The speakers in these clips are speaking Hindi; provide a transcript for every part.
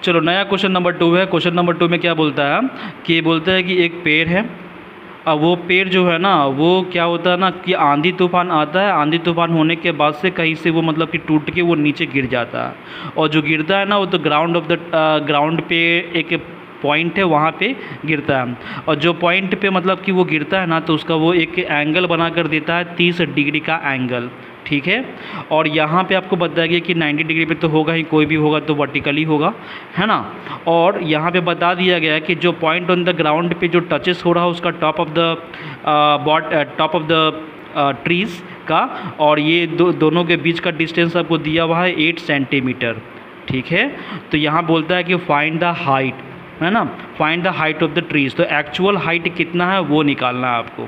चलो नया क्वेश्चन नंबर 2 है। क्वेश्चन नंबर 2 में क्या बोलता है कि बोलता है कि एक पेड़ है। अब वो पेड़ जो है ना वो क्या होता है ना कि आंधी तूफान आता है, आंधी तूफान होने के बाद से कहीं से वो मतलब कि टूट के वो नीचे गिर जाता है, और जो गिरता है ना वो तो ग्राउंड पे एक पॉइंट है वहाँ पे गिरता है, और जो पॉइंट पे मतलब कि वो गिरता है ना तो उसका वो एक एंगल बना कर देता है 30 डिग्री का एंगल, ठीक है। और यहाँ पे आपको बताया गया कि 90 डिग्री पे तो होगा ही, कोई भी होगा तो वर्टिकली होगा, है ना। और यहाँ पे बता दिया गया है कि जो पॉइंट ऑन द ग्राउंड पे जो टचेस हो रहा है उसका टॉप ऑफ द ट्रीज़ का, और ये दोनों के बीच का डिस्टेंस आपको दिया हुआ है 8 सेंटीमीटर, ठीक है। तो यहाँ बोलता है कि फाइंड द हाइट, है ना, find the height of the trees. तो एक्चुअल हाइट कितना है वो निकालना है आपको।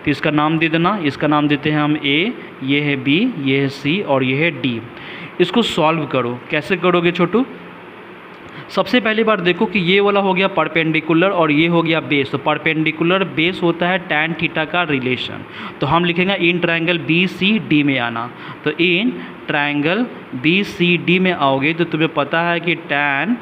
तो इसका नाम दे देना, इसका नाम देते हैं हम ए, ये है बी, ये है सी और ये है डी। इसको सॉल्व करो। कैसे करोगे छोटू? सबसे पहली बार देखो कि ये वाला हो गया परपेंडिकुलर और ये हो गया बेस। तो परपेंडिकुलर बेस होता है tan थीटा का रिलेशन। तो हम लिखेंगे in triangle B C D में आना। तो in triangle B C D में आओगे तो तुम्हें पता है कि tan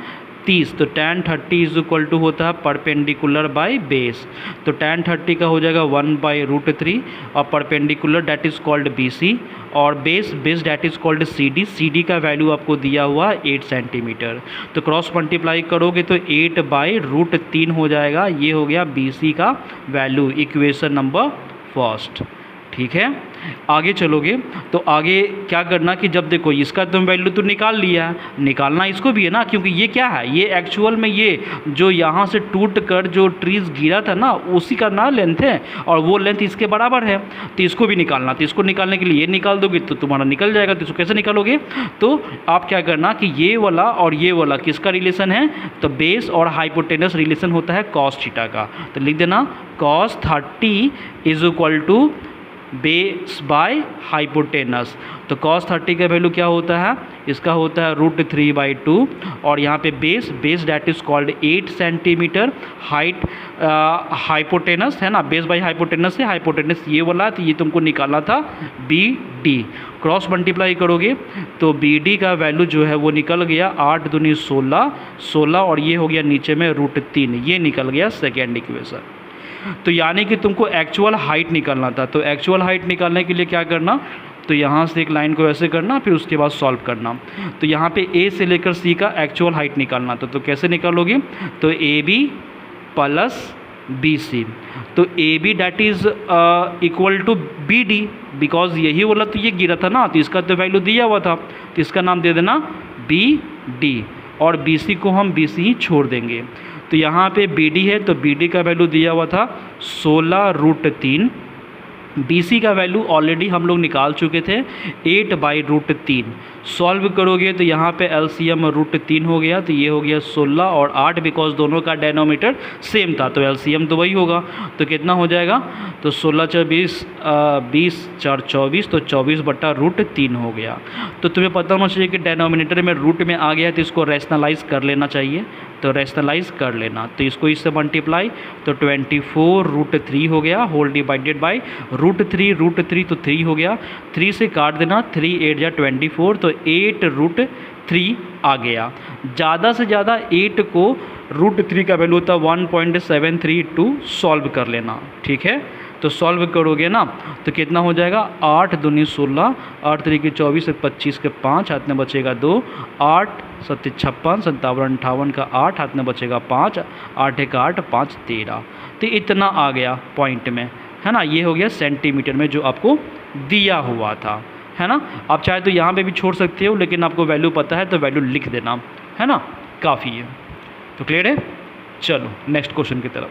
30, तो tan 30 इज इक्वल टू होता है परपेंडिकुलर बाय बेस। तो tan 30 का हो जाएगा 1/√3 और perpendicular that is called BC और base that is called CD का वैल्यू आपको दिया हुआ 8 सेंटीमीटर। तो क्रॉस मल्टीप्लाई करोगे तो 8/√3 हो जाएगा। ये हो गया BC का वैल्यू, इक्वेशन नंबर फर्स्ट, ठीक है। आगे चलोगे तो आगे क्या करना कि जब देखो इसका तुम वैल्यू तो निकाल लिया है, निकालना इसको भी है ना, क्योंकि ये क्या है, ये एक्चुअल में ये जो यहाँ से टूट कर जो ट्रीज़ गिरा था ना उसी का ना लेंथ है और वो लेंथ इसके बराबर है। तो इसको भी निकालना, तो इसको निकालने के लिए ये निकाल दोगे तो तुम्हारा निकल जाएगा। तो इसको कैसे निकालोगे? तो आप क्या करना कि ये वाला और ये वाला किसका रिलेशन है? तो बेस और हाइपोटेनस रिलेशन होता है cos थीटा का। तो लिख देना cos 30 is equal to base by hypotenuse. तो cos 30 का वैल्यू क्या होता है? इसका होता है √3/2 और यहाँ पे base that is called 8 centimetre, height hypotenuse है ना, बेस बाय हाइपोटेनस से हाइपोटेनस ये वाला, तो ये तुमको निकालना था BD। क्रॉस मल्टीप्लाई करोगे तो BD का वैल्यू जो है वो निकल गया 8 दूनी 16 और ये हो गया नीचे में √3, ये निकल गया सेकेंड इक्वेशन। तो यानी कि तुमको एक्चुअल हाइट निकालना था। तो एक्चुअल हाइट निकालने के लिए क्या करना? तो यहाँ से एक लाइन को ऐसे करना, फिर उसके बाद सॉल्व करना। तो यहाँ पे A से लेकर C का एक्चुअल हाइट निकालना था। तो कैसे निकालोगे? तो AB प्लस BC। तो AB that is equal to BD, because यही वाला तो ये गिरा था ना, तो इसका तो वैल्यू दिया हुआ था, तो इसका नाम दे देना BD और BC को हम BC ही छोड़ देंगे। तो यहाँ पे BD है तो BD का वैल्यू दिया हुआ था 16√3। BC का वैल्यू ऑलरेडी हम लोग निकाल चुके थे 8/√3। सॉल्व करोगे तो यहाँ पे LCM √3 हो गया, तो ये हो गया 16 और 8, बिकॉज दोनों का डेनोमीटर सेम था तो LCM तो वही होगा। तो कितना हो जाएगा? तो 16 4 20 20 4 24, तो 24/√3 हो गया। तो तुम्हें पता होना चाहिए कि डेनोमिनेटर में रूट में आ गया है तो इसको रैशनलाइज कर लेना चाहिए। तो रैशनलाइज कर लेना, तो इसको इससे मल्टीप्लाई, तो 24√3 हो गया होल डिवाइडेड बाय √3 तो 3 हो गया, 3 से काट देना, 3 8 जा 24, तो 8√3 आ गया। ज़्यादा से ज़्यादा 8 को √3 का वैल्यू होता है 1.732, सॉल्व कर लेना, ठीक है। तो सॉल्व करोगे ना तो कितना हो जाएगा? 8 दूनी 16, 8 3 24, 25 के 5, हाथ में बचेगा 2, 8 7 56, 57 58 का 8, हाथ में बचेगा 5, 8 1 8 5 13। तो इतना आ गया पॉइंट में, है ना। ये हो गया सेंटीमीटर में जो आपको दिया हुआ था, है ना। आप चाहे तो यहाँ पे भी छोड़ सकते हो, लेकिन आपको वैल्यू पता है तो वैल्यू लिख देना, है ना, काफ़ी है। तो क्लियर है? चलो नेक्स्ट क्वेश्चन की तरफ।